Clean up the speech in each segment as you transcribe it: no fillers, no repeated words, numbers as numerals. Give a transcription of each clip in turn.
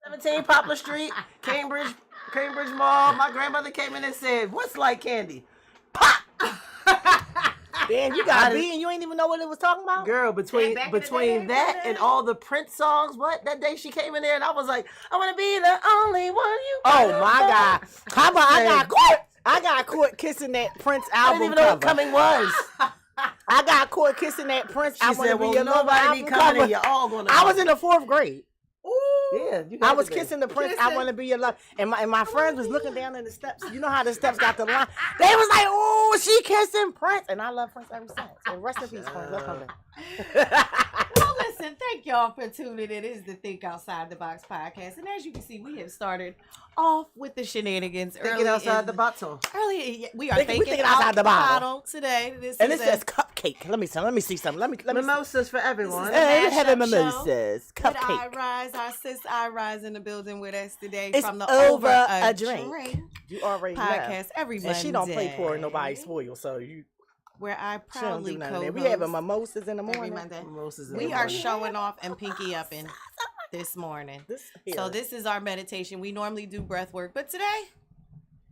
17 Poplar Street, Cambridge Mall. My grandmother came in and said, "What's like candy?" Pop. Damn, you got B and you ain't even know what it was talking about? Girl, between that and all the Prince songs, that day she came in there and I was like, I want to be the only one you. Oh my God! How about I got caught kissing that Prince album. I didn't even know what coming was. I got caught kissing that Prince. She said, "Well, nobody be coming, and you're all gonna." I was in the 4th grade. Ooh, yeah, I was kissing the Prince. I want to be your love, and my friends was looking down in the steps. You know how the steps got the line. They was like, "Oh, she kissing Prince," and I love Prince ever since. And rest in peace, Prince. Let's come back. Well, listen, thank y'all for tuning in. It is the Think Outside the Box podcast, and as you can see, we have started off with the shenanigans. Thinking outside the bottle. Early, we are thinking outside the bottle today. And it says cupcake. Let me see something. Let me Mimosas for everyone. Hey, having mimosas. Cupcake. Cupcake. I Rise, our sis I Rise in the building with us today It's from the over a drink. You already podcast know. every Monday. And she don't play poor and nobody spoil, so you. Where I proudly co-host. We having mimosas in the morning. Every Monday. Mimosas in We the are morning. showing off and pinky upping this morning. So this is our meditation. We normally do breath work, but today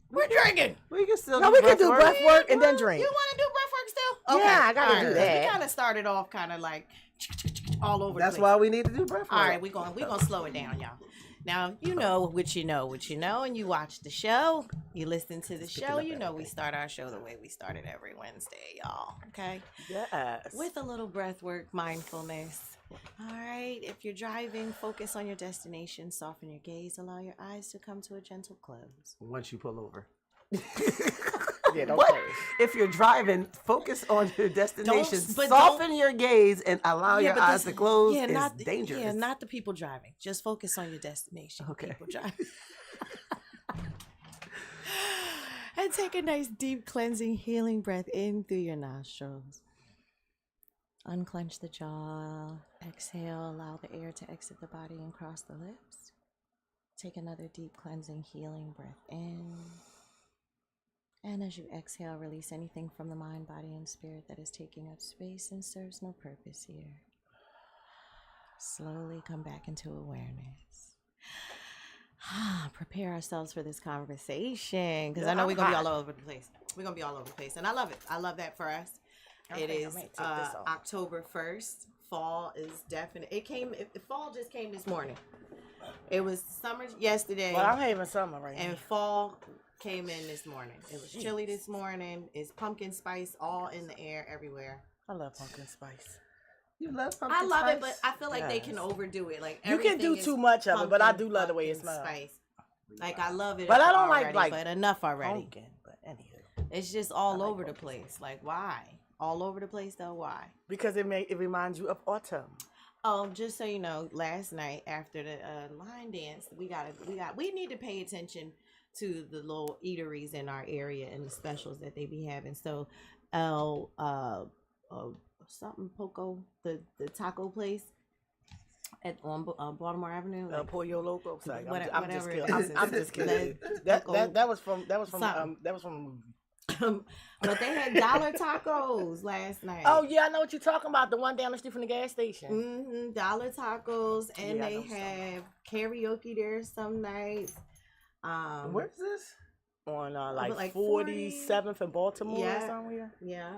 we're drinking. We can still we can do breath work and then drink. You want to do breath work still? Okay. Yeah, I gotta do that. We kind of started off kind of like all over. That's the place. why we need to do breath work. All right, we're gonna slow it down, y'all. Now you know what you know, and you watch the show, you listen to the show. You know we start our show the way we start it every Wednesday, y'all. Okay. Yes. With a little breath work, mindfulness. All right. If you're driving, focus on your destination. Soften your gaze. Allow your eyes to come to a gentle close. Once you pull over. Yeah, don't What? play. If you're driving, focus on your destination. But Soften your gaze and allow your eyes to close. Yeah, It's dangerous. Yeah, not the people driving. Just focus on your destination. Okay. People driving. And take a nice, deep, cleansing, healing breath in through your nostrils. Unclench the jaw. Exhale. Allow the air to exit the body and cross the lips. Take another deep, cleansing, healing breath in. And as you exhale, release anything from the mind, body, and spirit that is taking up space and serves no purpose here. Slowly come back into awareness. Prepare ourselves for this conversation because I know we're going to be all over the place. We're going to be all over the place. And I love it. I love that for us. It is October 1st. Fall is definite. Fall just came this morning. It was summer yesterday. Well, I'm having summer right now. And fall came in this morning. It was chilly this morning. It's pumpkin spice all in the air everywhere. I love pumpkin spice. You love pumpkin I love spice? it, but I feel like they can overdo it. Like you can do too much of it, but I do love the way it pumpkin smells. Spice. Like I love it, but I don't already, like but enough already. Pumpkin, but anywho, it's just all over the place. Like why? All over the place though? Why? Because it reminds you of autumn. Oh, just so you know, last night after the line dance, we need to pay attention to the little eateries in our area and the specials that they be having. So, something Poco, the taco place on Baltimore Avenue. Like, Pollo Loco. Sorry, I'm just kidding. I'm just kidding. That was from a movie. But they had dollar tacos last night. Oh yeah, I know what you're talking about. The one down the street from the gas station. Mm-hmm. Dollar tacos, and they have karaoke there some nights. Where's this? On like 47th in Baltimore or somewhere. Yeah.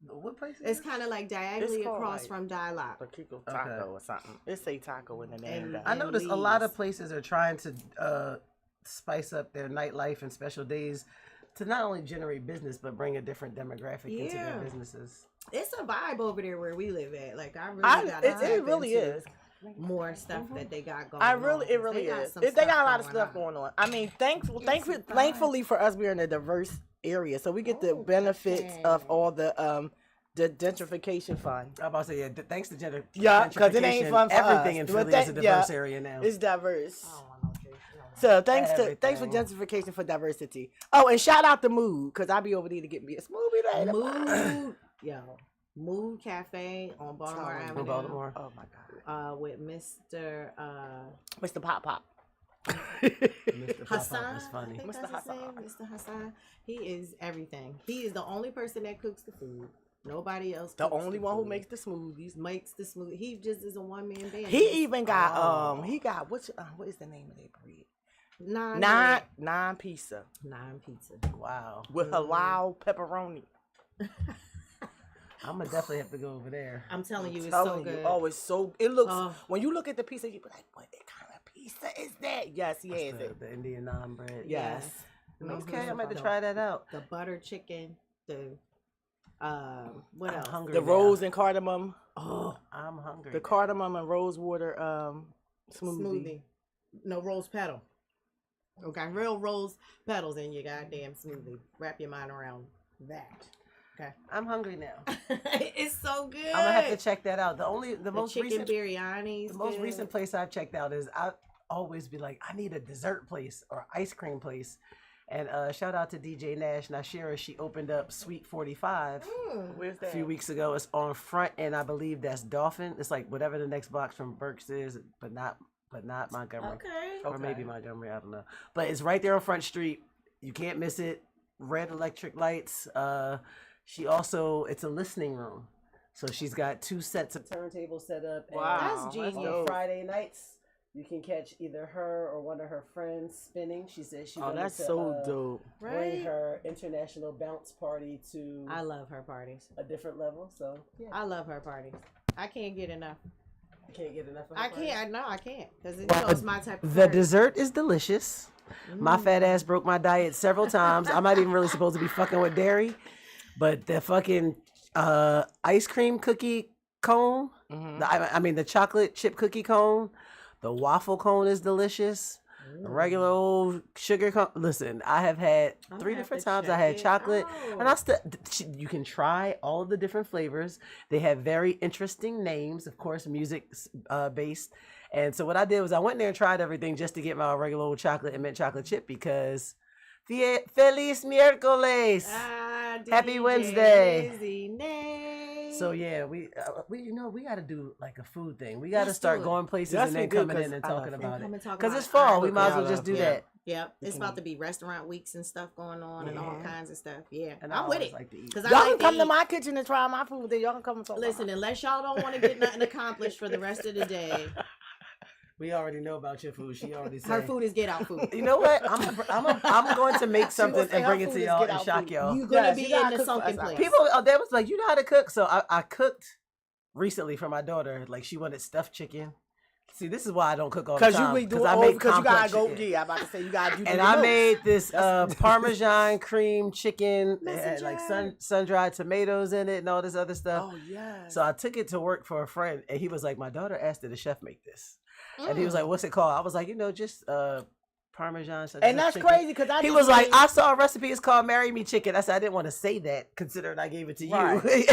What place is It's kind of like diagonally across from Dialogue. Taco or something. It's a taco in the name. I noticed a lot of places are trying to spice up their nightlife and special days to not only generate business but bring a different demographic into their businesses. It's a vibe over there where we live at. Like it really is. More stuff that they got going on. It really is. They got a lot of stuff going on. I mean, thankfully for us, we're in a diverse area, so we get the benefits of all the gentrification fund. I'm about to say, thanks to gentrification. Yeah, because it ain't fun for everything us. in Philly is a diverse area now. It's diverse. So thanks for gentrification for diversity. Oh, and shout out to Mood, because I'll be over there to get me a smoothie later. Mood, Mood Cafe on Baltimore Avenue. Baltimore. Oh my God. With Mr. Pop Pop. Mr. Hassan. Is funny. Mr. Hassan. He is everything. He is the only person that cooks the food. Nobody else. The cooks only one who food. makes the smoothies. Makes the smoothie. He just is a one man band. He even got he got what is the name of that bread? Nine pizza pizza. Wow. with halal pepperoni. I'm gonna definitely have to go over there. I'm telling you, it's Telling so you, good. oh, it's so. It looks when you look at the pizza, you be like, what kind of pizza is that? Yes, he has it. The Indian naan bread. Yes. Okay, I'm going to try that out. The butter chicken, the what else? Hungry The now. rose and cardamom. Oh, I'm hungry. The cardamom and rose water smoothie. No, rose petal. Okay, real rose petals in your goddamn smoothie. Wrap your mind around that. Okay. I'm hungry now. It's so good. I'm gonna have to check that out. The most chicken recent biryani. The most recent place I've checked out is I always be like, I need a dessert place or ice cream place. And shout out to DJ Nash Nashira. She opened up Sweet 45 Where's a that? few weeks ago. It's on Front, and I believe that's Dolphin. It's like whatever the next box from Berks is, but not Montgomery. Okay. Or maybe Montgomery, I don't know. But it's right there on Front Street. You can't miss it. Red electric lights. It's a listening room. So she's got 2 sets of turntables set up. Wow, That's genius. On Friday nights, you can catch either her or one of her friends spinning. She said she wanted that's to so dope. bring Right? her international bounce party to I love her parties. a different level. So yeah, I love her parties. I can't get enough. I can't get enough of her I parties. can't. I can't. Because it's my type of The party. dessert is delicious. My fat ass broke my diet several times. I'm not even really supposed to be fucking with dairy, but the fucking ice cream cookie cone, the chocolate chip cookie cone, the waffle cone is delicious. The regular old sugar cone. Listen, I have had I'm 3 gonna have different to times. I check had it chocolate, and I out. still. You can try all of the different flavors. They have very interesting names, of course, music based. And so what I did was I went there and tried everything just to get my regular old chocolate and mint chocolate chip because Feliz Miércoles. Happy DJ Wednesday. Lizzie Nay. So yeah, we got to do like a food thing. We got to Let's start do it. going places That's and then been good, coming in 'cause and I love talking food. about Come it. and talk Because about it's fall, it. we might as well Yeah, I just love do food. that. Yep, it's about to be restaurant weeks and stuff going on and all kinds of stuff. Yeah, And I I'm with always it. like to eat. Cause Y'all I like can come to eat. my kitchen and try my food. Then y'all can come and talk. Listen, unless y'all don't want to get nothing accomplished for the rest of the day, We already know about your food. She already said. her food is get out food. You know what? I'm going to make something say and her bring it food to is y'all get and out shock food. y'all. You're gonna Yes, be you gotta in the cook for sunken us. place. People, they was like, you know how to cook. So I cooked recently for my daughter. Like she wanted stuffed chicken. See, this is why I don't cook all the Because you time. be doing I make because you gotta complex go. chicken. Yeah, I'm about to say you gotta do. And the I most. made this Parmesan cream chicken. It had like Messenger. sun-dried tomatoes in it and all this other stuff. Oh yeah. So I took it to work for a friend, and he was like, my daughter asked did the chef make this. And he was like, what's it called? I was like, just Parmesan. And that's chicken. crazy because He was like, I saw a recipe. It's called Marry Me Chicken. I said, I didn't want to say that considering I gave it to you. Right.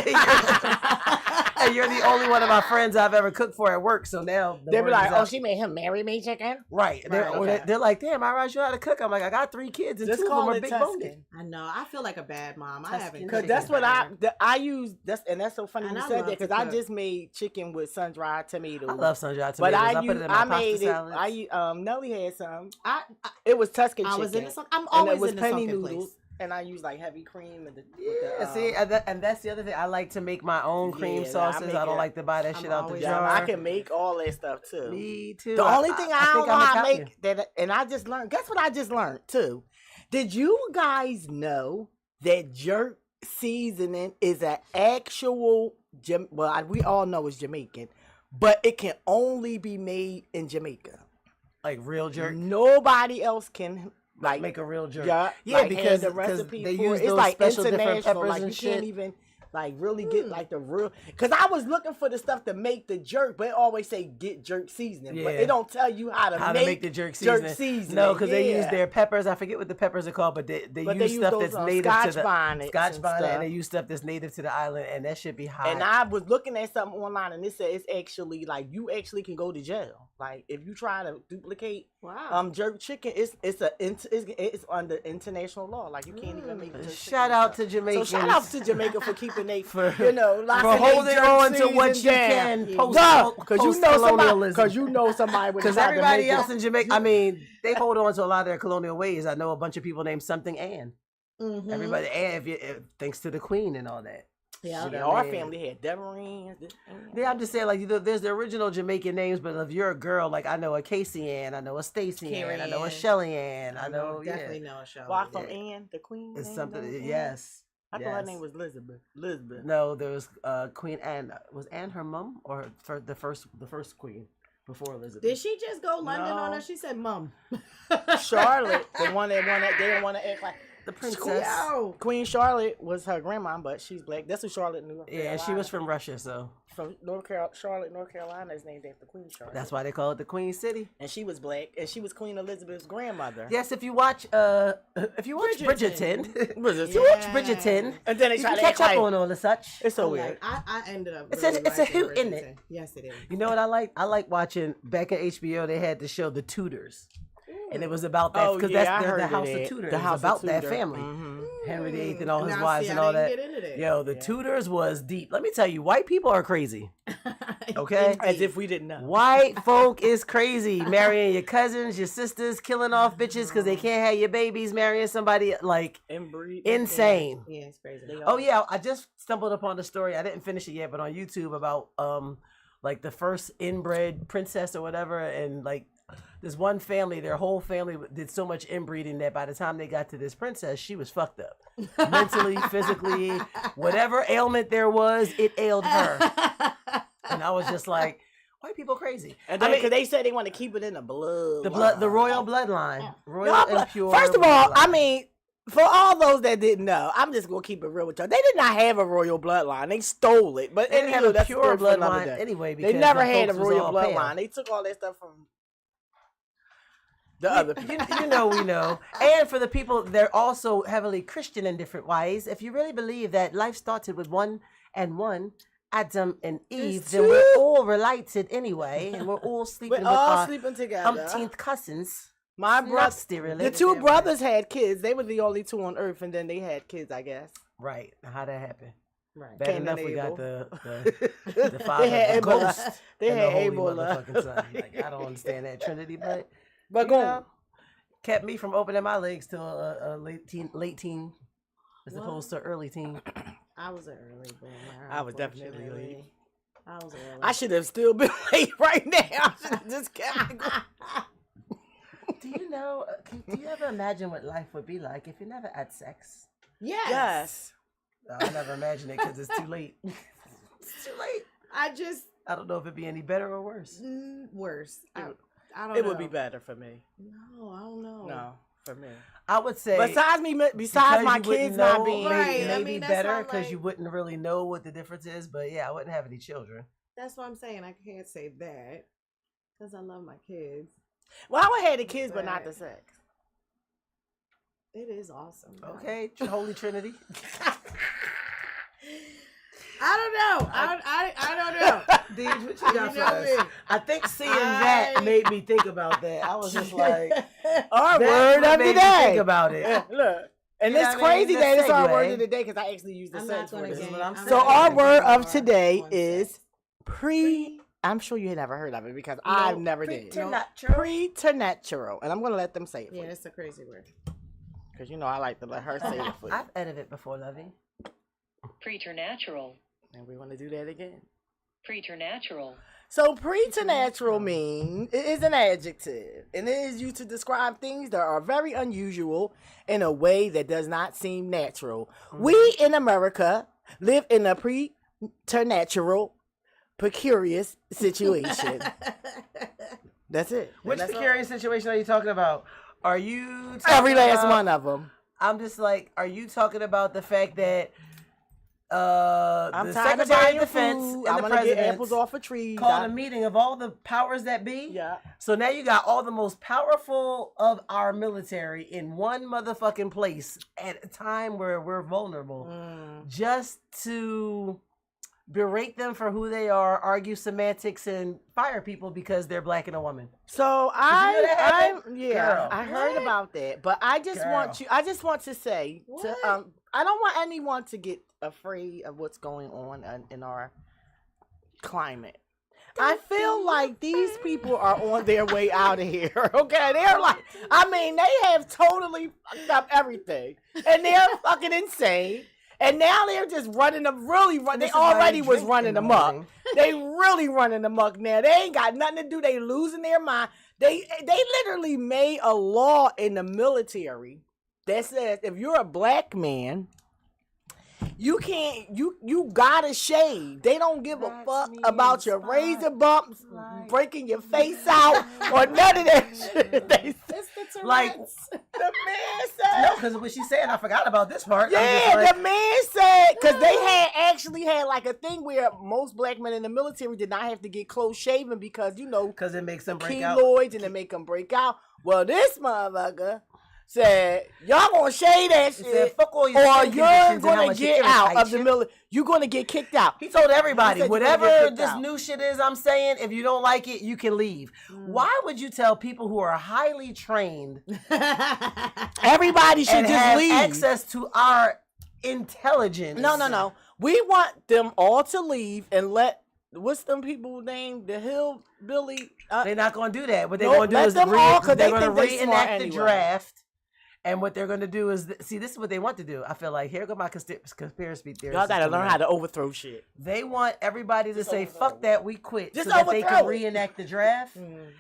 And you're the only one of my friends I've ever cooked for at work. So now the they be word like, is oh, out. she made him marry me chicken. Right. Right, okay. They're like, damn, I realize you know how to cook. I'm like, I got 3 kids and Just 2 of them call are it big boned. Tuscan. I know. I feel like a bad mom. I Tuscan haven't. chicken. Cause cooked that's in what forever. I use. And that's so funny And you I said love that to because I cook. just made chicken with sun dried tomatoes. I love sun-dried But tomatoes. I I put it in my I pasta made it. salads. Nelly had some. I It was Tuscan I chicken. was in the I'm and always it was in the penny sunken noodles. place. And I use like heavy cream and Yeah, see, and that's the other thing. I like to make my own cream Yeah, I sauces. make I don't it- like to buy that I'm shit out the always- jar. I can make all that stuff too. Me too. The only thing I don't think know I'm how to Italian. make that, and I just learned. Guess what I just learned too? Did you guys know that jerk seasoning is an actual? We all know it's Jamaican, but it can only be made in Jamaica. Like real jerk. Nobody else can Make a real jerk. Yeah, Yeah, like, because had the recipe they for use it. It's those like special different international. peppers Like and you shit. can't even like really get like the real. Because I was looking for the stuff to make the jerk, but it always say get jerk seasoning, but Yeah. it don't tell you how to make the jerk jerk seasoning. seasoning. No, because they use Yeah. their peppers. I forget what the peppers are called, but they But use stuff those, that's native Scotch to the bonnets Scotch and bonnet, stuff. and they use stuff that's native to the island, and that should be hot. And I was looking at something online, and it said it's actually like you actually can go to jail. Like if you try to duplicate Wow. jerk chicken, it's under international law. Like you can't even make. Jerk Shout chicken out stuff. to Jamaicans. So shout out to Jamaica for keeping they For- lots for of they holding jerk on to what you season can down. post Because you know somebody. colonialism. Because you know somebody. Because everybody else in Jamaica, I mean, they hold on to a lot of their colonial ways. I know a bunch of people named something Ann. Mhm. Everybody, Ann, thanks to the Queen and all that. Yeah, our family had Deborah. Yeah, I'm just saying, like, there's the original Jamaican names, but if you're a girl, like, I know a Casey Ann, I know a Stacey Ann, I know a Shelly Ann, I know, definitely know a Shelly. Well, from Anne, the queen. It's something, yes. I thought her name was Elizabeth. No, there was Queen Anne. Was Anne her mom or the first queen before Elizabeth? Did she just go London on her? She said, "Mom." Charlotte, the one that they didn't want to act like. The princess. Queen Charlotte was her grandma, but she's black. That's who Charlotte knew. Yeah, and she was from Russia, so. From Charlotte, North Carolina is named after Queen Charlotte. That's why they call it the Queen City. And she was black, and she was Queen Elizabeth's grandmother. Yes, if you watch Bridgerton, If you watch Bridgerton, and then they you try can to catch act up like, on all the such. It's so weird. I ended up. It's really a liking hoot, isn't it? Bridgerton. Yes, it is. You know what I like? I like watching back at HBO. They had the show The Tudors. And it was about that because that's the House of Tudor. The House about of Tudor. that family, Henry VIII and all his Now, wives see, and I all didn't that. get into that. Yo, the Tudors was deep. Let me tell you, white people are crazy. Okay, As if we didn't know. white folk is crazy. Marrying your cousins, your sisters, killing off bitches because they can't have your babies. Marrying somebody like insane. Yeah, it's crazy. Oh yeah, I just stumbled upon the story. I didn't finish it yet, but on YouTube about like the first inbred princess or whatever, and like this one family, their whole family did so much inbreeding that by the time they got to this princess, she was fucked up. Mentally, physically, whatever ailment there was, it ailed her. And I was just like, white people crazy. And then, because they said they want to keep it in the blood. The royal bloodline. Royal and pure First of all, bloodline. I mean, for all those that didn't know, I'm just going to keep it real with y'all. They did not have a royal bloodline. They stole it. But they didn't have a that's pure for another bloodline day. anyway. Because They never the had a folks was royal all bloodline. pale. They took all that stuff from the other people. You know we know. And for the people, they're also heavily Christian in different ways. If you really believe that life started with one, Adam and Eve, then we're all related anyway, and we're all sleeping We're with all our sleeping together. umpteenth cousins. My brother, Nasty the related two to brothers had kids. They were the only two on earth, and then they had kids, I guess. Right. How that happened. Right. Bad Cain enough and we got Abel. the father, They had the Ebola. ghost, They and had the holy Ebola. motherfucking son. Like, I don't understand that Trinity, but But you go know, on. kept me from opening my legs till a late teen, as opposed to early teen. I was an early boomer. I was definitely unfortunately. late. I was early. I should have still been late right now. I should have just kept it going. Do you know? Do you ever imagine what life would be like if you never had sex? Yes. No, I never imagine it because it's too late. It's too late. I don't know if it'd be any better or worse. Worse. I don't know. It would be better for me. No, I don't know. No, for me. I would say Besides my you wouldn't kids know, not being Right. I maybe mean, that's better why I'm because like- you wouldn't really know what the difference is. But yeah, I wouldn't have any children. That's what I'm saying. I can't say that because I love my kids. Well, I would have the kids, but not the sex. It is awesome. Okay, Holy Trinity. I don't know. I don't know. Deej, what you got for us? me. I think seeing that made me think about that. I was just like, Our that word of made the me day. think about it. Yeah, look. And You know it's what I mean? crazy Let's that it's our segue. word of the day because I actually used the I'm sex not for gonna this. game. what I'm I'm saying. So not our gonna word game of today on is sex. I'm sure you had never heard of it because I've never did. Preternatural. Preternatural. And I'm going to let them say it for Yeah, you. it's a crazy word. Because you know I like to let her say it for you. I've edited it before, Lovey. Preternatural. And we want to do that again. Preternatural. So preternatural mean it is an adjective, and it is used to describe things that are very unusual in a way that does not seem natural. We in America live in a preternatural, precarious situation. That's it. Which That's all. precarious situation are you talking about? Are you talking Every last about- one of them. I'm just like, are you talking about the fact that I'm the tired of Secretary buying of Defense food. and I'm the gonna get President apples off of trees. called a meeting of all the powers that be? Yeah. So now you got all the most powerful of our military in one motherfucking place at a time where we're vulnerable, just to berate them for who they are, argue semantics, and fire people because they're black and a woman. So you know that happened? Girl. I heard about that, but I just want to say to I don't want anyone to get afraid of what's going on in our climate. I feel like these people are on their way out of here. Okay, they're like, I mean, they have totally fucked up everything, and they're fucking insane. And now they're just running them, really run. They This is why already they was drink running in the them up. morning. They really running them up now. They ain't got nothing to do. They losing their mind. They literally made a law in the military that says if you're a black man, you can't, you gotta shave. They don't give a fuck about your razor bumps, breaking your face out, or none of that shit. They Like, the man said. no, because what she's saying, I forgot about this part. I'm just Yeah, like, the man said, because they actually had like a thing where most black men in the military did not have to get close shaven because, you know, because it makes them break out. keloids and it make them break out. Well, this motherfucker said, y'all gonna shave that He shit, said, fuck all your or skin you're conditions and how gonna much get you out irritate of the you. military. You're gonna get kicked out. He told everybody, He said you're gonna whatever get kicked this out. new shit is I'm saying, if you don't like it, you can leave. Why would you tell people who are highly trained Everybody should and just have leave. access to our intelligence? No. We want them all to leave and let, what's them people name? The hillbilly. They're not going to do that. What they're Nope, going to do let is them all, 'cause they're they going to think they smart reenact the anyway. draft. And what they're going to do is, see, this is what they want to do. I feel like, here go my conspiracy theories. Y'all gotta learn how to overthrow shit. They want everybody to say, overthrow. fuck that, we quit. Just so that they can overthrow it. reenact the draft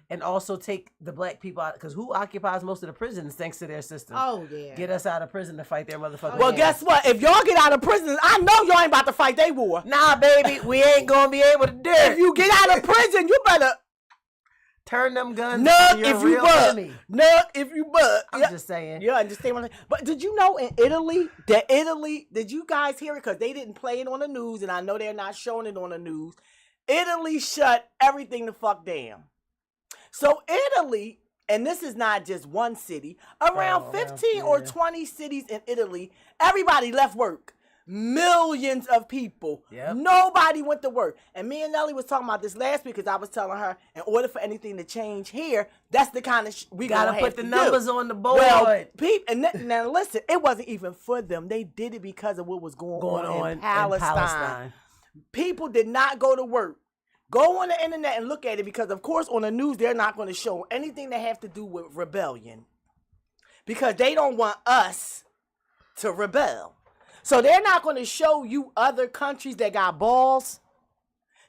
and also take the black people out. Because who occupies most of the prisons thanks to their system? Oh yeah. Get us out of prison to fight their motherfucking Well, wars. guess what? If y'all get out of prison, I know y'all ain't about to fight they war. Nah, baby, we ain't going to be able to do it. If you get out of prison, you better Turn them guns nug to your if you real bug. enemy. Nug if you bug. I'm Yeah. just saying. You understand what I'm saying? But did you know in Italy, did you guys hear it? Because they didn't play it on the news, and I know they're not showing it on the news. Italy shut everything the fuck down. So Italy, and this is not just one city, around 15 or 20 cities in Italy, everybody left work. Millions of people. Yep. Nobody went to work. And me and Nelly was talking about this last week because I was telling her, in order for anything to change here, that's the kind of we Gotta gonna put have the to numbers do. on the board. Well, now listen, it wasn't even for them. They did it because of what was going on in Palestine. People did not go to work. Go on the internet and look at it because, of course, on the news, they're not going to show anything that have to do with rebellion because they don't want us to rebel. So they're not going to show you other countries that got balls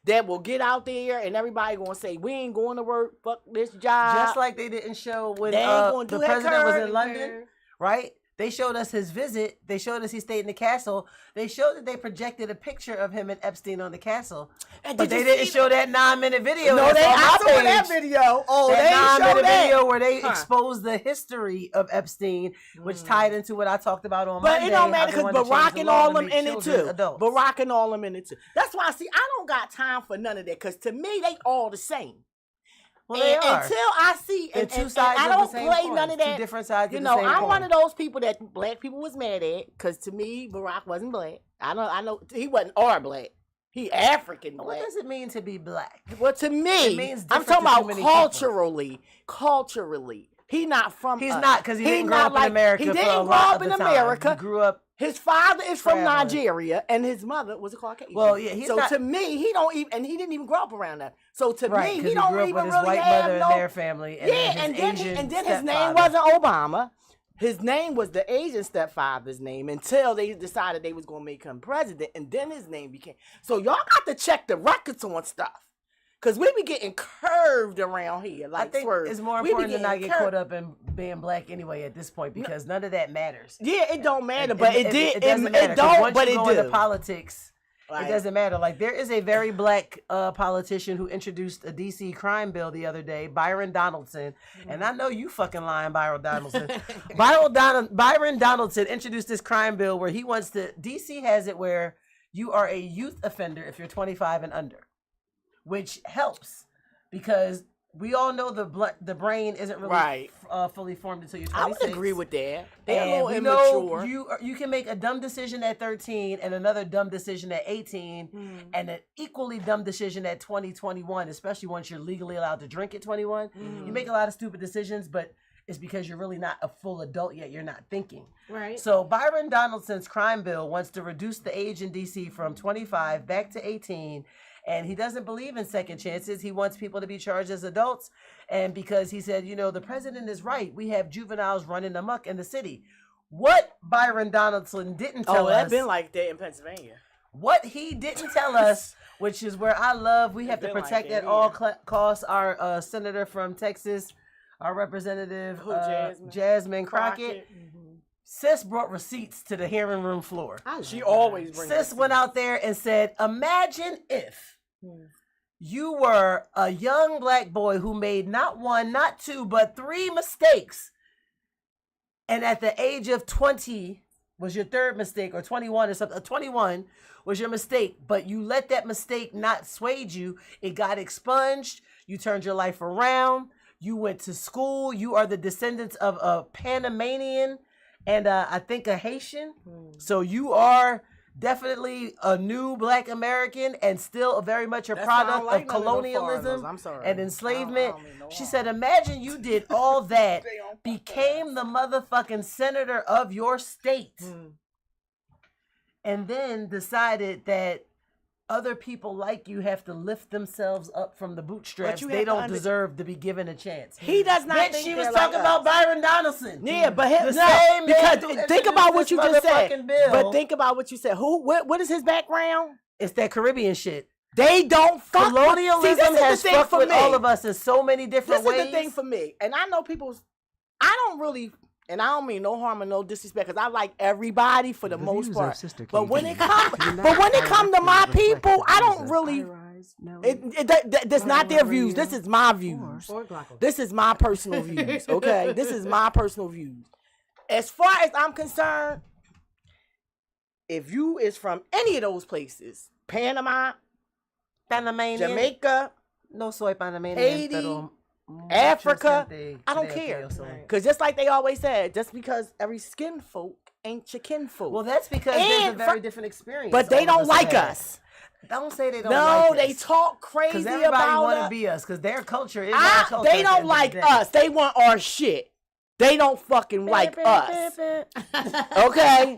that will get out there and everybody going to say, we ain't going to work, fuck this job. Just like they didn't show when They ain't gonna the do that, president was Kurt. in London, right? They showed us his visit. They showed us he stayed in the castle. They showed that they projected a picture of him and Epstein on the castle. And But did they you didn't see show that 9-minute video. No, that's they on my I saw that page. video. Oh, they That ain't show 9-minute that. video where they exposed the history of Epstein, which tied into what I talked about on But Monday. it don't matter how they because wanted to change Barack the and law all to them make in it children too. adults. Barack and all them in it too. That's why I don't got time for none of that because to me they all the same. Well, they are. Until I see, They're and, two and sides I of the don't same play coin. none of Two that. different sides You of know, the same I'm coin. one of those people that black people was mad at because to me Barack wasn't black. I know he wasn't our black. He African black. What does it mean to be black? Well, to me, It means I'm different talking to too about many culturally. He not from He's us. not because he didn't grow up in America. He for didn't a grow lot up of in the time. America. He grew up. His father is from traveling. Nigeria, and his mother was a Caucasian. Well, yeah, he's so not- to me, he don't even, and he didn't even grow up around that. So to Right, me, because he don't grew up even with his really white have mother no. and their family, and Yeah, then his Asian and then his name stepfather. wasn't Obama. His name was the Asian stepfather's name until they decided they was gonna make him president, and then his name became. So y'all got to check the records on stuff. Cause we be getting curved around here, like I think Swerve. it's more We be important to not getting get curved. caught up in being black anyway at this point because none of that matters. Yeah, it don't matter, but it did. It doesn't matter. It 'cause don't, once but you it go into do. politics, Right. it doesn't matter. Like there is a very black politician who introduced a DC crime bill the other day, Byron Donaldson, and I know you fucking lying, Byron Donaldson. Byron Donaldson introduced this crime bill where he wants to. DC has it where you are a youth offender if you're 25 and under, which helps because we all know the brain isn't really Right. fully formed until you're 26. I would agree with that. They're a And little we immature. know you can make a dumb decision at 13 and another dumb decision at 18 and an equally dumb decision at 20, 21, especially once you're legally allowed to drink at 21. You make a lot of stupid decisions, but it's because you're really not a full adult yet. You're not thinking. Right. So Byron Donaldson's crime bill wants to reduce the age in DC from 25 back to 18. And he doesn't believe in second chances. He wants people to be charged as adults. And because he said, the president is right. We have juveniles running amok in the city. what Byron Donaldson didn't tell us. That's been like that in Pennsylvania. What he didn't tell us, which is where I love, we have to protect at all costs our senator from Texas, our representative, Jasmine Crockett. Sis brought receipts to the hearing room floor. She always brings Sis went out there and said, imagine if you were a young black boy who made not one, not two, but 3 mistakes. And at the age of 20 was your third mistake, or 21 or something. 21 was your mistake, but you let that mistake not sway you. It got expunged. You turned your life around. You went to school. You are the descendants of a Panamanian and I think a Haitian. So you are definitely a new black American and still very much a product of colonialism and enslavement. She said, imagine you did all that, became the motherfucking senator of your state, and then decided that other people like you have to lift themselves up from the bootstraps. They don't deserve to be given a chance. He does not think she was talking about Byron Donaldson. Yeah, but because think about what you just said. But think about what you said. What is his background? It's that Caribbean shit. They don't fuck colonialism has fucked with all of us in so many different ways. This is the thing for me, and I know I don't really. And I don't mean no harm and no disrespect, because I like everybody for the most part. But when it comes to my people, I don't really. That's not their views. This is my views. This is my personal views. Okay, this is my personal views. As far as I'm concerned, if you is from any of those places, Panama, Panamanian, Jamaica, no soy Panamanian, Haiti, Africa, I don't care. Because just like they always said, just because every skin folk ain't your kinfolk. Well, that's because there's a very different experience. But they don't like us. Don't say they don't like us. No, they talk crazy about us. Because everybody want to be us, because their culture is our culture. They don't like us. They want our shit. They don't fucking like us. Okay?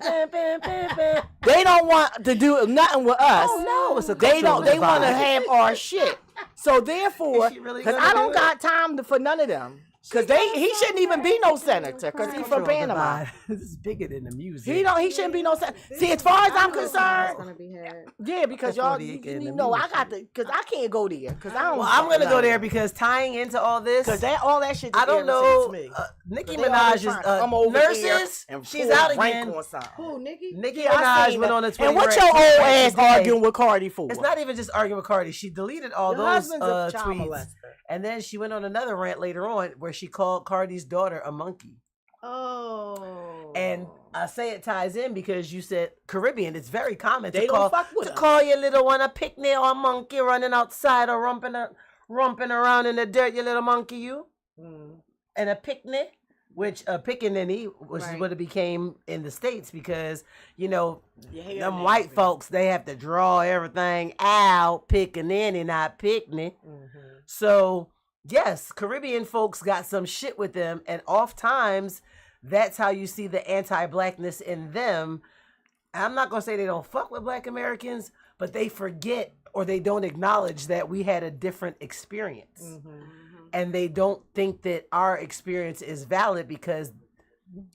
They don't want to do nothing with us. Oh, no. They want to have our shit. So therefore, because I don't got time for none of them. Because he shouldn't even be no senator, because he's from Panama. This is bigger than the music. He shouldn't be no senator. See, as far as I'm concerned, yeah, because y'all, you know, I got to, because I can't go there. Because I don't. Well, I'm gonna go there because tying into all this, because all that shit. I don't know. Nicki Minaj is nurses. She's out again. Who, Nicki? Nicki Minaj went on a 20. And what your old ass arguing with Cardi for? It's not even just arguing with Cardi. She deleted all those tweets. And then she went on another rant later on where she called Cardi's daughter a monkey. Oh. And I say it ties in because you said Caribbean. It's very common to call your little one a picnic or a monkey running outside or romping around in the dirt, you little monkey, you. And a picnic, which a pickaninny, which is what it became in the States, because, you know, them white folks, they have to draw everything out, pickaninny, not picnic. So, yes, Caribbean folks got some shit with them, and oftentimes that's how you see the anti-blackness in them. I'm not going to say they don't fuck with black Americans, but they forget or they don't acknowledge that we had a different experience. And they don't think that our experience is valid because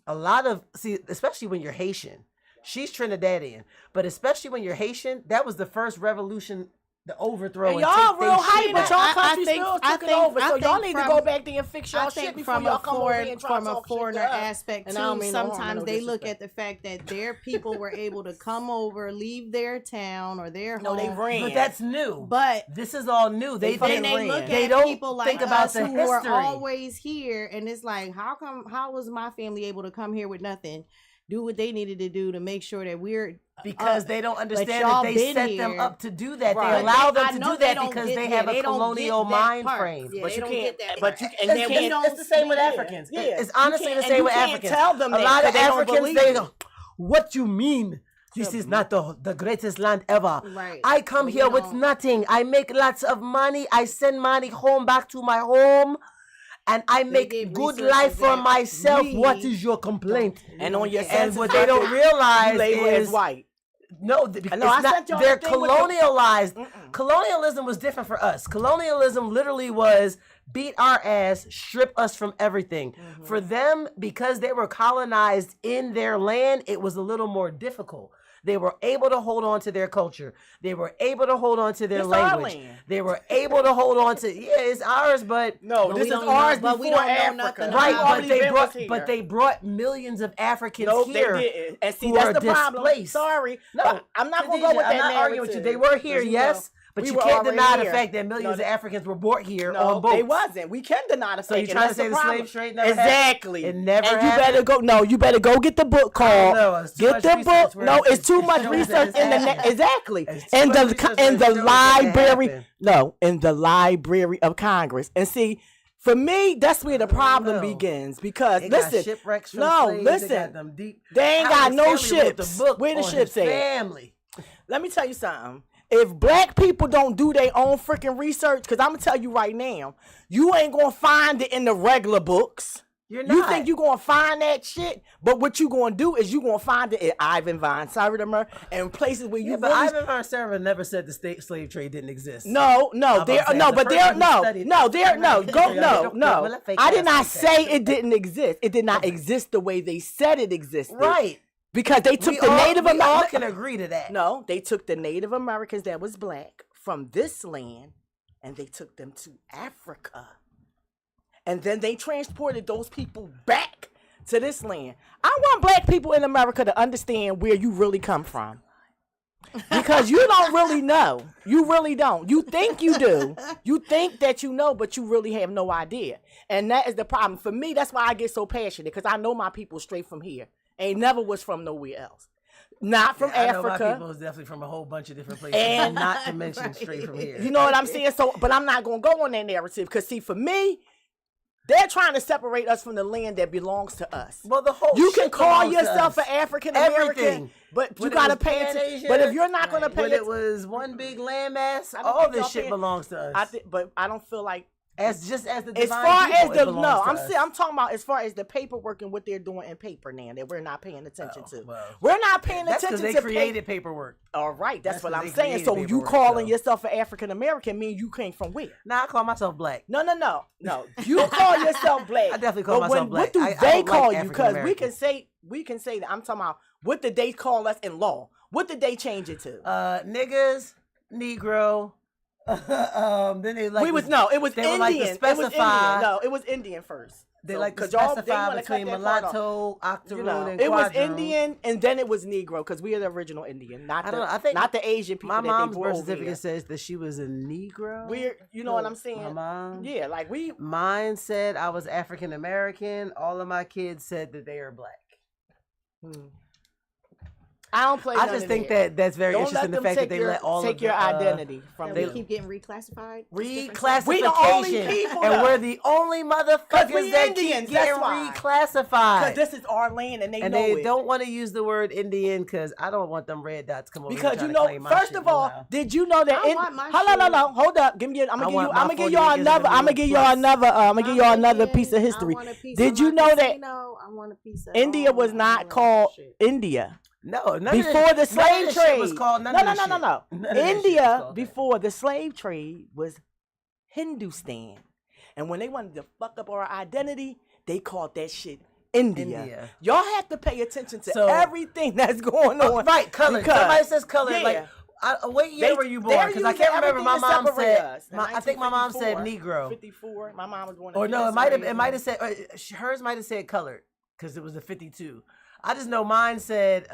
a lot of, especially when you're Haitian, she's Trinidadian, but especially when you're Haitian, that was the first revolution, the overthrow. And y'all real hype, but y'all country still took it over. So y'all need to go back there and fix y'all shit before y'all come over here and try to from a foreigner aspect too. Sometimes they look at the fact that their people were able to come over, leave their town or their home. No, they ran. But that's new. But this is all new. They look they don't people like think about us the who history. are always here, and it's like, how was my family able to come here with nothing? Do what they needed to do to make sure that we're because they don't understand that they set them up to do that. Right. They allow them to do that because they have a colonial mind frame. Yeah, but you can't. But you and then it's the same with Africans. Yeah. It's honestly the same with Africans. Tell them a lot of Africans they go, "What you mean? This is not the greatest land ever. Right. I come here with nothing. I make lots of money. I send money home back to my home. And I make good life for myself. What is your complaint? And on your and what they don't realize is white. No, it's not. They're colonialized. Colonialism was different for us. Colonialism literally was beat our ass, strip us from everything. For them, because they were colonized in their land, it was a little more difficult. They were able to hold on to their culture. They were able to hold on to their language. They were able to hold on to, it's ours, but no, this is ours before we don't know Africa. nothing Right, but they brought millions of Africans here. They didn't. And see, who that's are the problem. displaced. Sorry, No, I'm not gonna go with that I'm not arguing with you. They were here, yes. But we you were can't already deny the here. fact that millions of Africans were brought here No, on boats. they wasn't. We can deny the fact. So you trying to say the slave trade never Exactly. happened? It never and happened? you better go. No, you better go get the book called. Get the book. No, it's too much research in the exactly in the library. No, in the Library of Congress. And see, for me, that's where the problem begins. Because listen, shipwrecks from no, slaves. listen, they ain't got no ships. Where the ships at? Family. Let me tell you something. If black people don't do their own freaking research, because I'm going to tell you right now, you ain't going to find it in the regular books. You're not. You think you're going to find that shit, but what you going to do is you going to find it at Ivan Von Server and places where you but Ivan Von Server never said the slave trade didn't exist. No. I did not say it didn't exist. It did not exist the way they said it existed. Right. Because they took Native Americans. We all can agree to that. No, they took the Native Americans that was black from this land and they took them to Africa. And then they transported those people back to this land. I want black people in America to understand where you really come from. Because you don't really know. You really don't. You think you do. You think that you know, but you really have no idea. And that is the problem. For me, that's why I get so passionate, because I know my people straight from here. Ain't never was from nowhere else. Not from Africa. I know my people is definitely from a whole bunch of different places, and not to mention straight from here. You know what I'm saying? So, but I'm not going to go on that narrative, because see, for me, they're trying to separate us from the land that belongs to us. Well, the whole you can call yourself an African American, but you got to pay attention. But if you're not going to pay attention, it was one big landmass. All this shit belongs to us. But I don't feel like as the as far as the no, I'm talking about as far as the paperwork and what they're doing in paper now that we're not paying attention to. Well, we're not paying attention to. They created paperwork. All right, that's what I'm saying. So you calling yourself an African American mean you came from where? Nah, I call myself black. No. You call yourself black. I definitely call myself black. What do they call you? Because we can say that. I'm talking about what did they call us in law? What did they change it to? Niggas, Negro. Then they it was Indian. Like to specify. It was Indian first. They like to specify between mulatto, octoroon, and it was quadroon. Indian, and then it was Negro, because we are the original Indian, not the Asian people. My mom's birth certificate says that she was a Negro. You know what I'm saying? My mom. Yeah, like Mine said I was African American. All of my kids said that they are black. I don't play. I just think that's very interesting. The fact that they let all take your identity from they keep getting reclassified. Reclassification. We the only people, and we're the only motherfuckers that keep getting reclassified. Because this is our land, and they don't want to use the word Indian because I don't want them red dots come over. Because first of all, did you know that? Hold up. I'm gonna give y'all another piece of history. Did you know that India was not called India? No, before the slave trade was called no. India before the slave trade was Hindustan, and when they wanted to fuck up our identity, they called that shit India. Y'all have to pay attention to everything that's going on. Right, color. Somebody says color. Yeah. Like, what year were you born? Because I can't remember. My mom said. I think my mom said Negro. 54. My mom was born. Or no, it might have said. Hers might have said colored because it was a 52. I just know mine said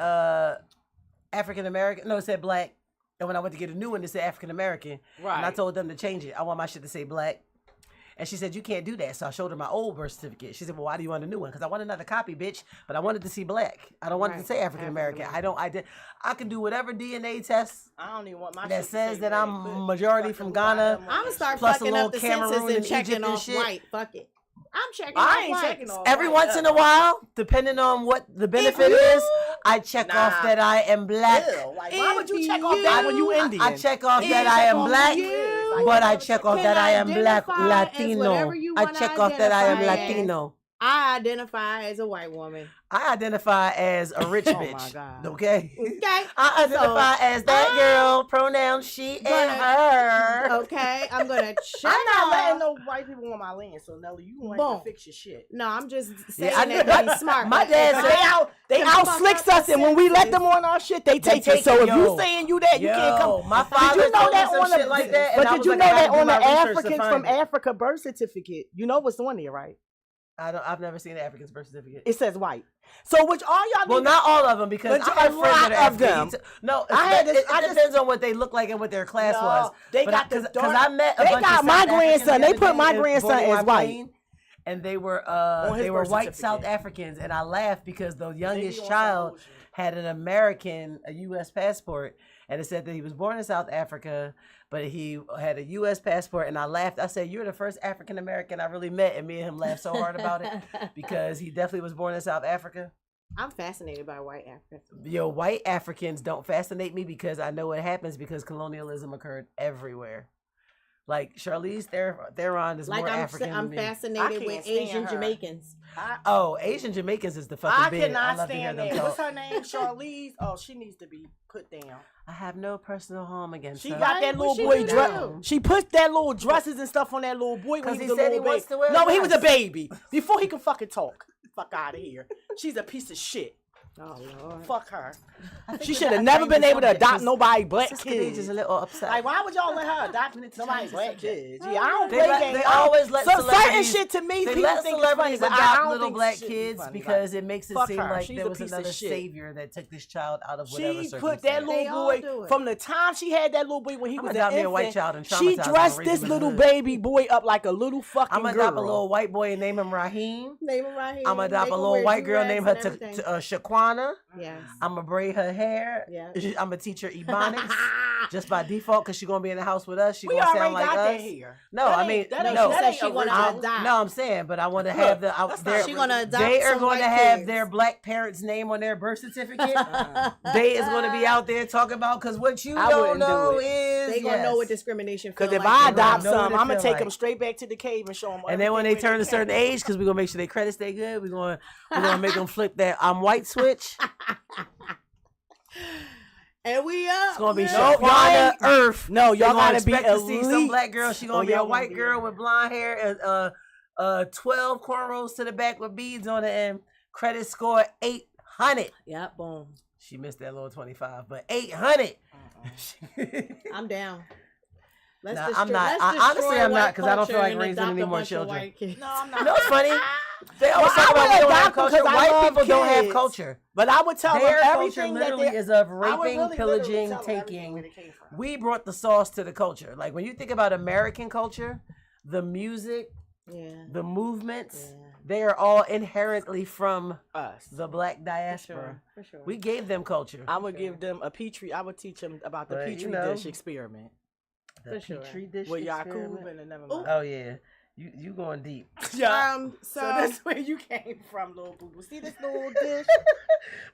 African American. No, it said black. And when I went to get a new one, it said African American. Right. And I told them to change it. I want my shit to say black. And she said, you can't do that. So I showed her my old birth certificate. She said, well, why do you want a new one? Because I want another copy, bitch. But I wanted to see black. I don't want it to say African American. I can do whatever DNA test. I don't even want my that says that I'm majority from Ghana. I'm gonna start fucking up the census and checking off white. Fuck it. I'm checking. I ain't checking off. Every once in a while, depending on what the benefit is, I check off that I am black. Why would you check off that when you Indian? I check off that I am black, but I check off that I am black Latino. I check off that I am Latino. I identify as a white woman. I identify as a rich Oh bitch. my God. Okay. Okay. I identify as that girl. Pronoun she and her. Okay. I'm gonna check. I'm not letting no white people on my land. So Nelly, you want Boom. to fix your shit. No, I'm just saying I that know. to be smart. My Like, dad if said- I- They out slicks us, and when we let them on our shit, they take it. So if you saying you that, you can't come. My father Did you know told me that some on shit the? like that, and I But did was you like, know I gotta that do on the my research to Africans find from it. Africa birth certificate? You know what's on there, right? I've never seen the African's birth certificate. It says white. So which all y'all? Well, not all of them, because But I have a friends that are lot of African. them. No, I had this- it I just- depends on what they look like and what their class was. They But got the because dark. I met a They bunch got of my South Africans grandson. the They other put day my and grandson boarded as my white. plane, and they his were birth white certificate. South Africans, and I laughed because the youngest on some child bullshit. had a U.S. passport, and it said that he was born in South Africa, but he had a U.S. passport, and I laughed. I said, "You're the first African American I really met," and me and him laughed so hard about it because he definitely was born in South Africa. I'm fascinated by white Africans. Yo, white Africans don't fascinate me because I know what happens because colonialism occurred everywhere. Like Charlize Theron is Like more I'm African than me. I fascinated can't with stand Asian her. Jamaicans. Oh, Asian Jamaicans is the fucking I big. I cannot love to hear stand them that. talk. What's her name? Charlize. Oh, she needs to be put down. I have no personal harm against She her. got that What little she boy do dress. now? She put that little dresses and stuff on that little boy when 'Cause he he was a said he little wants baby. to wear a No, he was a dress. baby before he could fucking talk. Fuck out of here. She's a piece of shit. Oh Lord. Fuck her. I think She we should gotta have never change been the able to subject, adopt 'cause nobody black Sister Khadijah kids. is a little upset. Like, why would y'all let her adopt nobody black kids? Yeah, I don't They play let- games. they always let certain celebrities- shit to me. They People let think it's funny, celebrities but I adopt don't little think black shit be kids funny. because it makes it fuck seem her. like She's there a was piece of another shit. savior that took this child out of whatever She circumstance. put that They little all boy do it. from the time she had that little boy when he I'ma was adopt an me a white infant. child and She traumatize him and dressed raise this him in the little hood. baby boy up like a little fucking I'm gonna girl. adopt a little white boy and name him Raheem. Name him right here. I'm gonna adopt a little white girl, name her Shaquana. Yes. I'm gonna braid her hair. Yeah. I'm gonna teach her Ebonics just by default because she's gonna be in the house with us. She We gonna already sound like got us. that here. No, That I ain't- mean, that ain't- no. that ain't She wanted to original. adopt. No, I'm saying, but I want to have the. that's not She gonna adopt They are some going to white have kids. their black parents' name on their birth certificate. They is going to be out there talking about because what you I don't wouldn't do know it. is They gonna know yes. what discrimination. Because feel if like I and adopt know what some, it I'm gonna feel take like. them straight back to the cave and show them. And then when they everything turn a certain can. age, because we're gonna make sure their credits stay good, we're gonna make them flip that I'm white switch. And we up. It's gonna be No, Shaquana y'all Earth. No, They y'all gonna gotta be expect to see some elite. black girl. She gonna Oh, be a y'all white gonna be girl elite. with blonde hair and 12 cornrows to the back with beads on it and credit score 800. Yep. Boom. She missed that little 25, but 800. I'm down. Let's Nah, destroy, I'm not. let's Honestly, destroy I'm not white because I don't feel culture like and raising adopt any a more bunch of children. white kids. No, I'm not. You know what's funny? They always Well, talk I about would we don't adopt have them culture. 'cause I White love people don't have kids. culture. But I would tell them Their culture everything that literally they is of I would raping, really literally pillaging, tell them everything taking. where they came from. We brought the sauce to the culture. Like when you think about American culture, the music, Yeah. the movements, Yeah. they are all inherently from Us. the black For diaspora. sure. For sure. We gave them culture. I would give them a petri. I would teach them about the But, you petri know. dish experiment The For sure. Petri dish with Yakub experiment. and the never mind. Oh yeah, you going deep. Yeah. So So that's where you came from, little boo boo. See this little dish?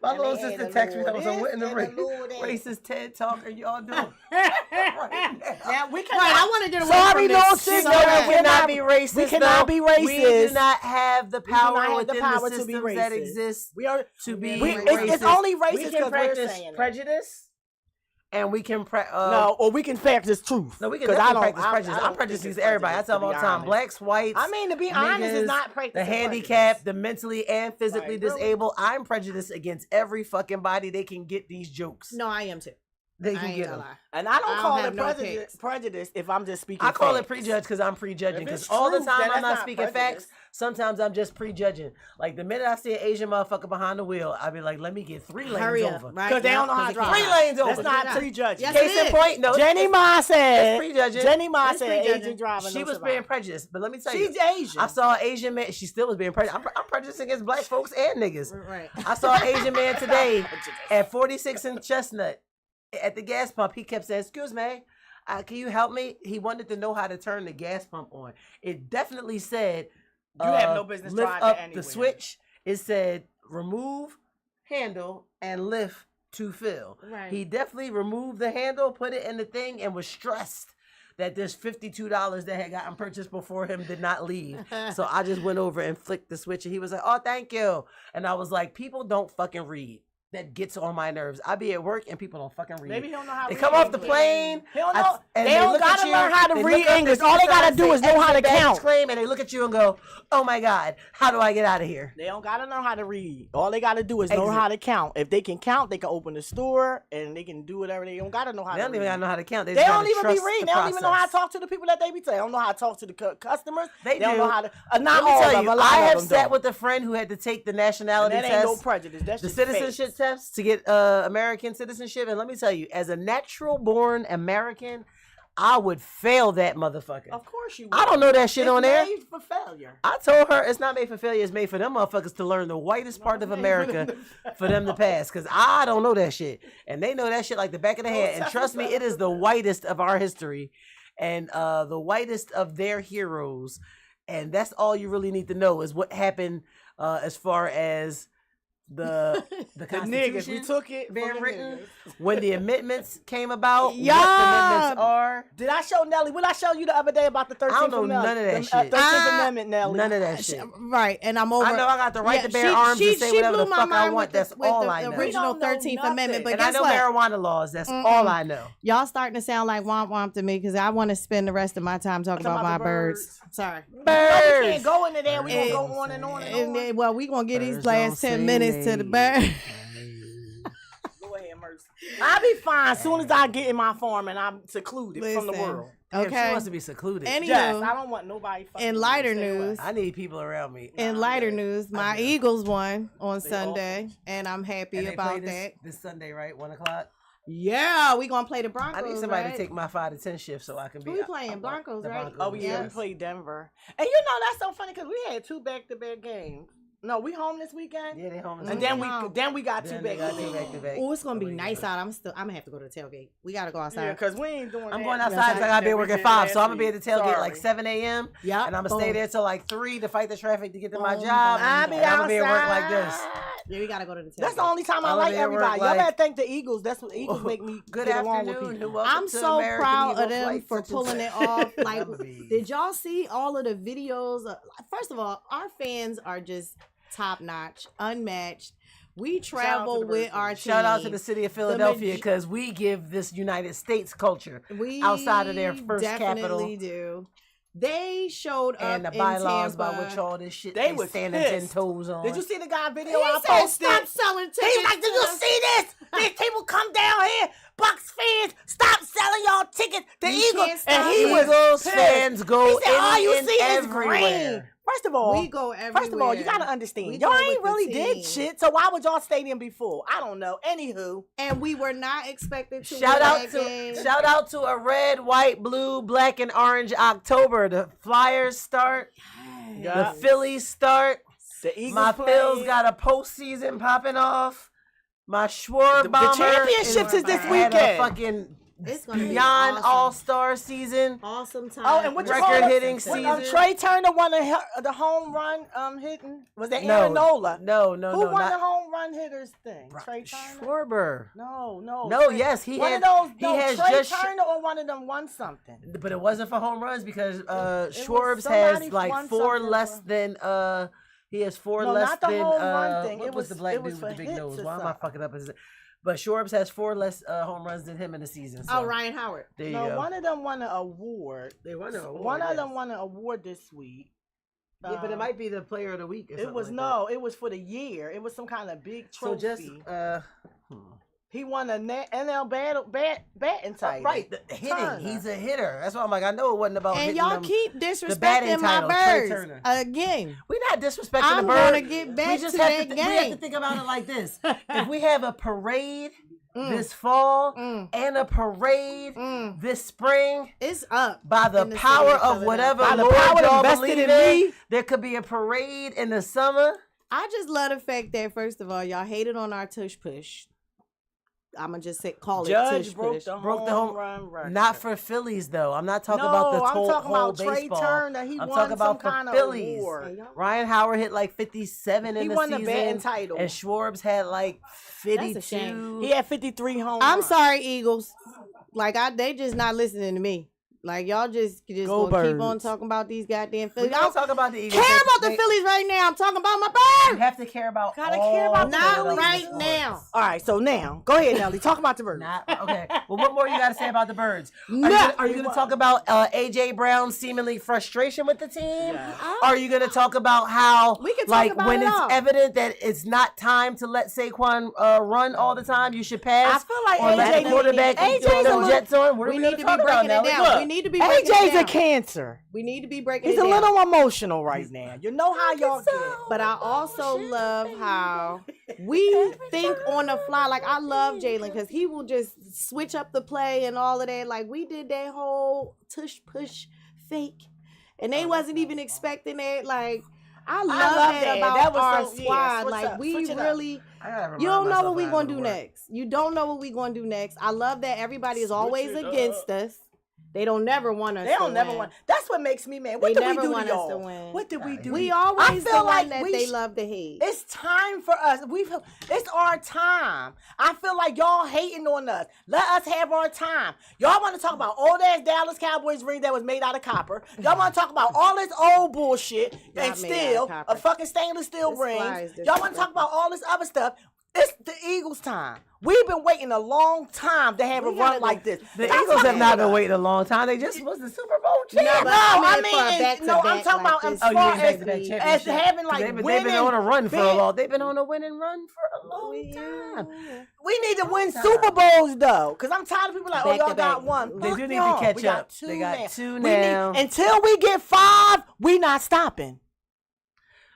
My And little they had sister a texted me. little So what in the this and a little that. racist TED talk are y'all doing? Now we can. right, I want to get away Sorry, from little this. sis. No, No, we we're cannot not- be racist. we cannot though. be We do racist. not have the We do not power have the within power the to be systems that racist. exist We are. to be We- racist. it's only we racist can because we're practice saying it. prejudice, and we can No, or we can practice truth. No, we can 'Cause definitely I practice don't- prejudice. I I'm don't prejudiced think to it's everybody. I prejudice, tell them to all be the time. honest. Blacks, whites. I mean, to be honest, niggas, it's not practicing the prejudice. handicapped, the mentally and physically Like, really? disabled. I'm prejudiced against every fucking body. They can get these jokes. No, I am too. They I can ain't get gonna them. lie. And I don't I call don't it have no prejudice, picks. prejudice if I'm just speaking. I call it facts. prejudge because I'm prejudging. If Because it's all the truth, time then I'm that's not not speaking prejudice. facts. Sometimes I'm just prejudging. Like the minute I see an Asian motherfucker behind the wheel, I be like, let me get 3 lanes Hurry up, over. right? Because they don't know how to drive. 3 lanes over. That's not Yeah. prejudging. Yes, Case it in is. point, no. Jenny Ma said. It's prejudging. Jenny Ma It's said prejudging. Asian driving. She no was survival. being prejudiced, but let me tell She's you, Asian. I saw an Asian man. She still was being prejudiced. I'm prejudiced against black folks and niggas. Right. I saw an Asian man today at 46 and Chestnut at the gas pump. He kept saying, "Excuse me, can you help me?" He wanted to know how to turn the gas pump on. It definitely said, You have no business lift driving up anywhere. the switch." It said, "Remove handle and lift to fill." Right. He definitely removed the handle, put it in the thing, and was stressed that this $52 that had gotten purchased before him did not leave. So I just went over and flicked the switch, and he was like, "Oh, thank you." And I was like, "People don't fucking read." That gets on my nerves. I be at work and people don't fucking read. Maybe he don't know how to They read come off the English. plane. He don't know. and They don't look at gotta you, learn how to they read look up, English. they All see they the sign, gotta do say is know how to exit baggage count. claim, and they look at you and go, "Oh my God, how do I get out of here?" They don't gotta know how to read. All they gotta do is know Exit. how to count. If they can count, they can open the store and they can do whatever. They don't gotta know how They to don't even read. gotta know how to count. They just don't gotta even be trust reading. the They don't even know how to process. talk to the people that they be. They don't know how to talk to the customers. They don't do. know how to. Not Let me all tell of them. you, A lot I of have them sat don't. with a friend who had to take the And nationality that ain't test, no prejudice. That's the just citizenship facts. test to get American citizenship. And let me tell you, as a natural born American, I would fail that motherfucker. Of course you. I don't know that shit It's on there. made for failure. I told her it's not made for failure. It's made for them motherfuckers to learn the whitest part of America for them to pass. Because I don't know that shit. And they know that shit like the back of the hand. And trust me, it is the whitest of our history and the whitest of their heroes. And that's all you really need to know is what happened as far as the The Constitution niggas, we took it being from the written, niggas. when the amendments came about, what the Yeah. amendments are. Did I show Nelly? What I show you the other day about the 13th I don't know Amendment? none of that shit. 13th Amendment, Nelly. None of that shit. Right, and I'm over. I know I got the right to bear arms and say whatever the blew my fuck I mind want. with That's with all the I know. We original don't know 13th Amendment, nothing. but And I guess know what? marijuana laws. That's all I know. Y'all starting to sound like womp womp to me because I want to spend the rest of my time talking about my the birds. Sorry. No, we Birds. can't go into there. We gonna And- go on and on and on. And then, well, we gonna get these Birds last don't 10 sing, minutes to the they- bird. Go ahead, Mercy. I'll be fine as soon as I get in my farm and I'm secluded from the Listen. world. Damn, Okay. She wants to be secluded. Anywho, Yes, I don't want nobody fucking in with me. lighter Stay away. news, I need people around me. in lighter news, my know. Eagles won on They Sunday, and I'm And happy they about play that. this Sunday, right? 1:00. Yeah, we gonna play the Broncos. I need somebody right? to take my 5 to 10 shift so I can be. Who we playing? Broncos, the right? Broncos, Oh yeah, we Yes. played Denver, and you know that's so funny because we had 2 back-to-back games. No, we home this weekend, Yeah, they home. and then we No. got 2 Then they got 2 back-to-back. back-to-back. Oh, it's gonna be So we nice good. out. I'm gonna have to go to the tailgate. We gotta go outside. Yeah, because we ain't doing. I'm that. going Yes, outside because I gotta be that at we work at did 5, last so I'm gonna be at the week. tailgate like Sorry. 7 a.m. Yep. and I'm gonna stay boom. there till like 3 to fight the traffic to get to my Boom, job. boom, I boom. be and I'm gonna be at work outside. like this. Yeah, we gotta go to the tailgate. That's the only time I I'll like be at work everybody. Y'all like- better thank the Eagles. That's what the Eagles make me Good get along with afternoon. people. Welcome I'm to so American proud Eagle of them Flight for such and pulling it such. off. Like, Please. did y'all see all of the videos? First of all, our fans are just top notch, unmatched. We travel the with Birds. our team. Shout out to the city of Philadelphia maj- because we give this United States culture We outside of their first definitely capital. do. They showed up and the in bylaws Tampa. by which all this shit They they was standing pissed. 10 toes on. Did you see the guy video He I said, posted? "Stop selling tickets." He's like, did you see this? These people come down here. Bucks fans, stop selling y'all tickets. The You Eagles. can't And stop he it. was Eagles pissed. fans go He said, all any you and see is everywhere. green. First of all, We go everywhere. First of all, you gotta understand, We y'all go ain't with the really did team. shit. So why would y'all stadium be full? I don't know. Anywho, And we were not expected to Shout win out that to game. a red, white, blue, black, and orange October. The Flyers start. Yeah. The Phillies start. the Eagles My playing. Phils got a postseason popping off. My Schwarber The bomber championships is this had a weekend. fucking It's gonna be beyond awesome. all-star season. Awesome time. Oh, and what you Record call it? hitting What, season. Trey Turner won the home run hitting. Was that No, Aaron Nola? no, Who won the not home run hitters thing? Trey Turner. Schwarber. No. No, Trey- yes, he one had. of those. he No, has Trey just. Turner or one of them won something. But it wasn't for home runs because Schwarbs somebody has like won 4 something less for- than he has 4 No, less not the than home run thing. what It was the was- black it was dude with the for big hits nose? or Why am I something. fucking up? But Schwarbs has 4 less home runs than him in the season. So Oh, Ryan Howard. there you No, go. one of them won an award. They won an award, One of yes. them won an award this week. Yeah, but it might be the player of the week. Or It something was like it was for the year. It was some kind of big that. So trophy. just He won a NL batting title. right, the hitting. Turner. He's a hitter. That's why I'm like, I know it wasn't about And hitting y'all them. keep batting disrespecting my title, Trey birds Turner. again. We're not disrespecting I'm the bird. gonna get back we just to have that We have to game. think about it like this: if we have a parade this fall and a parade this spring, It's up by the in the power city of Philadelphia. whatever By the Lord power y'all invested believe in in, me. there could be a parade in the summer. I just love the fact that first of all, y'all hated on our tush push. I'ma just call it Judge tush broke push. the Broke the home run record. Not for Phillies though. I'm not talking No, about the I'm talking whole about Trey baseball. Turner. He I'm won talking about some for kind of Phillies. award. Ryan Howard hit like 57 in He the won the season, batting title. and Schwarbs had like 52. That's a shame. He had 53 home I'm runs. sorry, Eagles. Like they just not listening to me. Like y'all just Go gonna keep on Birds. talking about these goddamn We Phillies. don't Y'all talk about the Eagles. care about the Phillies right now. I'm talking about my You bird. have to care about Gotta all care about the Not Phillies right sports. now. All right, so now go ahead, Nelly. Talk about the birds. Not okay. Well, what more you got to say about the birds? No. Are you going to talk about AJ Brown's seemingly frustration with the team? Are you going to talk about how, We can talk like, about when it it's all. evident that it's not time to let Saquon run all the time, you should pass? I feel like or let AJ the quarterback AJ's throw a them little- jets on? What are We we need going to to be talk about breaking it now? down. Look, We need to be breaking AJ's it down. a cancer. We need to be breaking He's it a down. little emotional right now. You know how y'all get. But I also love how we think on the fly. Like I love Jalen because he will just switch up the play and all of that. Like we did that whole tush push fake, and they wasn't even expecting it. Like I love that that. about That was our so- yeah, squad. switch like up, we switch it up. really. I gotta remind You don't know myself what we how gonna to do work. next. You don't know what we gonna do next. I love that everybody is always against us. They don't never want us. They don't to never win. want. That's what makes me mad. What They did we never do to want us to y'all? win. What did we do? We to always I the feel like one that we they sh- love to hate. It's time for us. It's our time. I feel like y'all hating on us. Let us have our time. Y'all want to talk about old ass Dallas Cowboys ring that was made out of copper. Y'all want to talk about all this old bullshit Not and made out of steel, copper. a fucking stainless steel This ring. fly is Y'all want to talk about all this other stuff. It's the Eagles' time. We've been waiting a long time to have a run like this. The Stop Eagles have fucking not with been us. waiting a long time. They just was the Super Bowl No, champ. but No, I I mean, for a mean, back-to-back no, I'm talking like about this. as Oh, you far mean back-to-back as championship? having like they've winning. been on a run for a big- long. They've been on a winning run for a long time. We need to win Super Bowls though, because I'm tired of people like, oh, Back y'all to got back. one. They Fuck do need y'all. to catch We got up. two They got now. two We now. until we get 5, we not stopping.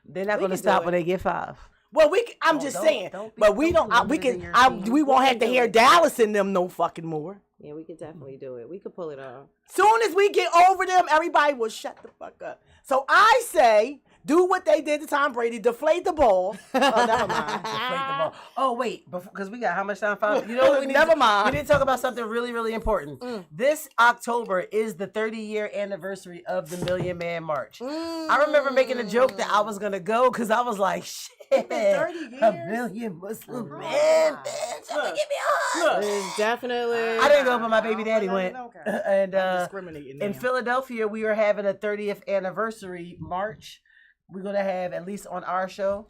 They're not We going to can stop do when it. they get 5. Well, I'm Don't- just don't- saying, don't be- but we don't don't. be We limiting can. yourself. We won't We have can to do hear it. Dallas in them no fucking more. Yeah, we could definitely do it. We could pull it off. Soon as we get over them, everybody will shut the fuck up. So I say, do what they did to Tom Brady, deflate the ball. Oh, never mind. Deflate the ball. Oh wait, because we got how much time? 5. You know what? We need Never to, mind. We need to talk about something really, really important. This October is the 30-year anniversary of the Million Man March. I remember making a joke that I was gonna go because I was like, shit, 30 a years? million Muslim Oh, men, God. bitch, I'm gonna Look, get me on. look. It's definitely. I didn't go, but my baby daddy Oh, went. okay. And I'm discriminating in now. Philadelphia, we are having a 30th anniversary march. We're gonna have, at least on our show,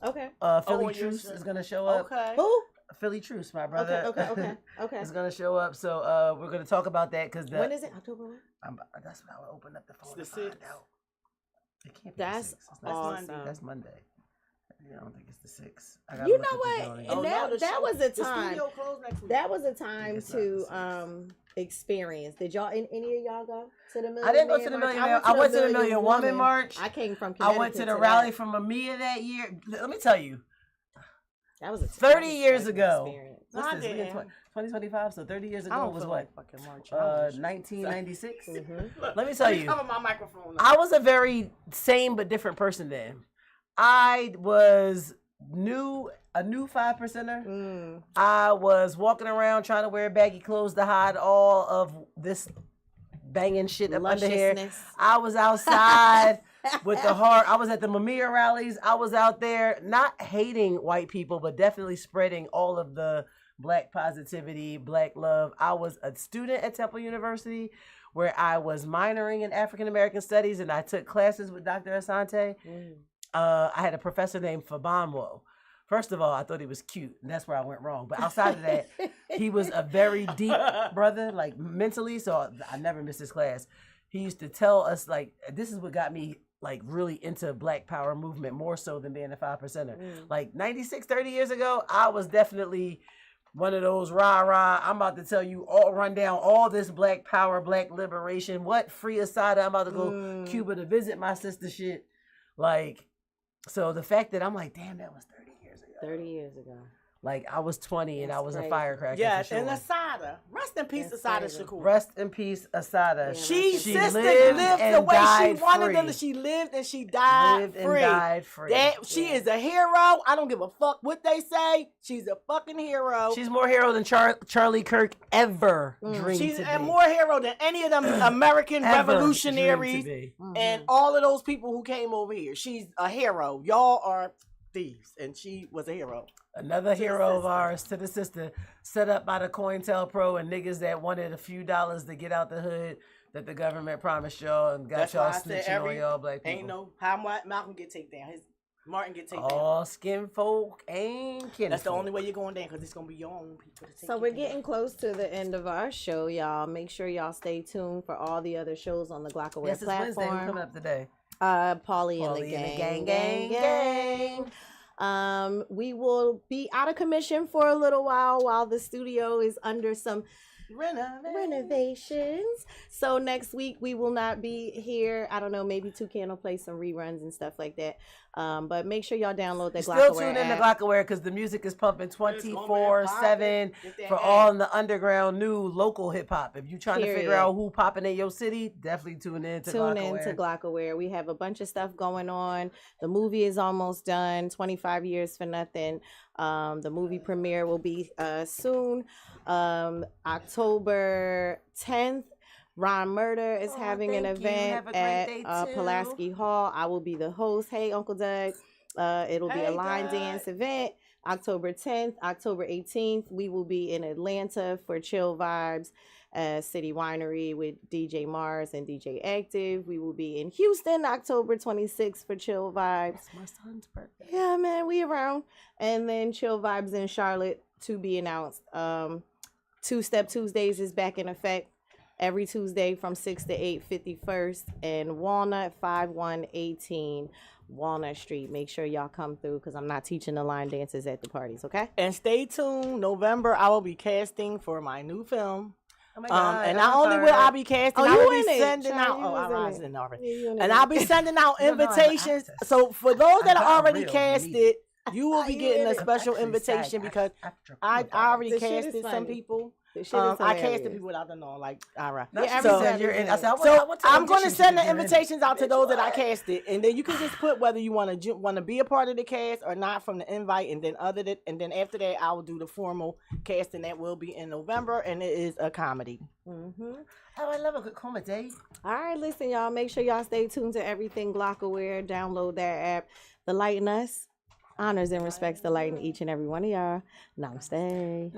Okay. Philly on your Truce show. is gonna show up. Okay. Who? Philly Truce, my brother. Okay. is gonna show up. So we're gonna talk about that because When is it? October what? that's when I will open up the phone. It's to the find 6th. out. It can't be That's the 6th. It's not awesome. Monday. That's Monday. I don't think it's the 6th. You know what? And Oh, no, the that show- was a the time. studio closed next week. That was a time It's not to the experience. Did y'all? Any of y'all go to the Million? I didn't go Man to the March? Million Man. I went to the Million Woman March. I came from. I went to Connecticut the that. rally from Mamiya that year. Let me tell you, That was a 30 years ago. experience. What's I this? We in didn't. 2025, so 30 years I ago don't was feel what? like fucking March. I wish. 1996. Look, Let me tell you. cover my microphone. I was a very same but different person then. I was a new 5%er. I was walking around trying to wear baggy clothes to hide all of this banging shit up under here. Lusciousness. I was outside with the heart. I was at the Mamiya rallies. I was out there not hating white people, but definitely spreading all of the Black positivity, Black love. I was a student at Temple University where I was minoring in African American studies, and I took classes with Dr. Asante. I had a professor named Fabamwo. First of all, I thought he was cute, and that's where I went wrong. But outside of that, he was a very deep brother, like mentally, so I never missed his class. He used to tell us, like, this is what got me, like, really into Black Power movement, more so than being a 5%er. Like, 30 years ago, I was definitely one of those rah-rah, I'm about to tell you, run down all this Black Power, Black liberation, what, free Asada, I'm about to go Cuba to visit my sister shit. Like, so the fact that I'm like, damn, that was 30 years ago. 30 years ago. Like, I was 20 and That's I was crazy. a firecracker. Yeah, for sure. and Asada. Rest in peace, That's Asada crazy. Shakur. Rest in peace, Asada. Yeah, She rest in sister peace. lived the and way she died wanted free. them. She lived and she died Lived free. and died free. That she is a hero. I don't give a fuck what they say. She's a fucking hero. She's more hero than Charlie Kirk ever dreamed She's to be. a more hero than any of them American Ever revolutionaries dreamed to be. and all of those people who came over here. She's a hero. Y'all are thieves, and she was a hero. Another hero of ours to the sister, set up by the COINTELPRO and niggas that wanted a few dollars to get out the hood that the government promised y'all and got That's y'all why I said snitching on y'all black people. Ain't no how Malcolm get taken down. Martin get taken down. All skin folk ain't kin. That's the only way you're going down, because it's gonna be your own people to take. So we're getting close to the end of our show, y'all. Make sure y'all stay tuned for all the other shows on the Glockaware Yes, it's Wednesday. Who's platform. coming up today? Paulie and the gang. We will be out of commission for a little while the studio is under some renovations. So next week we will not be here. I don't know, maybe Toucan will play some reruns and stuff like that. But make sure y'all download that Still Glockaware tune in to app. Glockaware because the music is pumping 24/7 for all in the underground new local hip hop. If you trying to figure out who popping in your city, definitely tune in to Glockaware. We have a bunch of stuff going on. The movie is almost done. 25 Years for Nothing. The movie premiere will be soon. October 10th. Ron Murder is having an event at Pulaski Hall. I will be the host. Hey, Uncle Doug. It'll be a line dance event. October 10th, October 18th, we will be in Atlanta for Chill Vibes City Winery with DJ Mars and DJ Active. We will be in Houston October 26th for Chill Vibes. It's my son's birthday. Yeah, man, we around. And then Chill Vibes in Charlotte to be announced. Two Step Tuesdays is back in effect. Every Tuesday from 6 to 8, 51st, and Walnut 5118 Walnut Street. Make sure y'all come through because I'm not teaching the line dances at the parties, okay? And stay tuned. November, I will be casting for my new film. Oh my God, and not only will I be casting, I will be sending out. I was in it already. And I'll be sending out invitations. So for those that are already casted, you will be getting a special invitation because I already casted some people. I casted people without them knowing, like, all right. So I'm going to send the invitations out to those that I casted, and then you can just put whether you want to be a part of the cast or not from the invite, and then after that, I will do the formal casting that will be in November, and it is a comedy. Mm-hmm. Oh, I love a good comedy. All right, listen, y'all. Make sure y'all stay tuned to everything Glockaware. Download that app. The Light in Us honors and respects the light in each and every one of y'all. Namaste.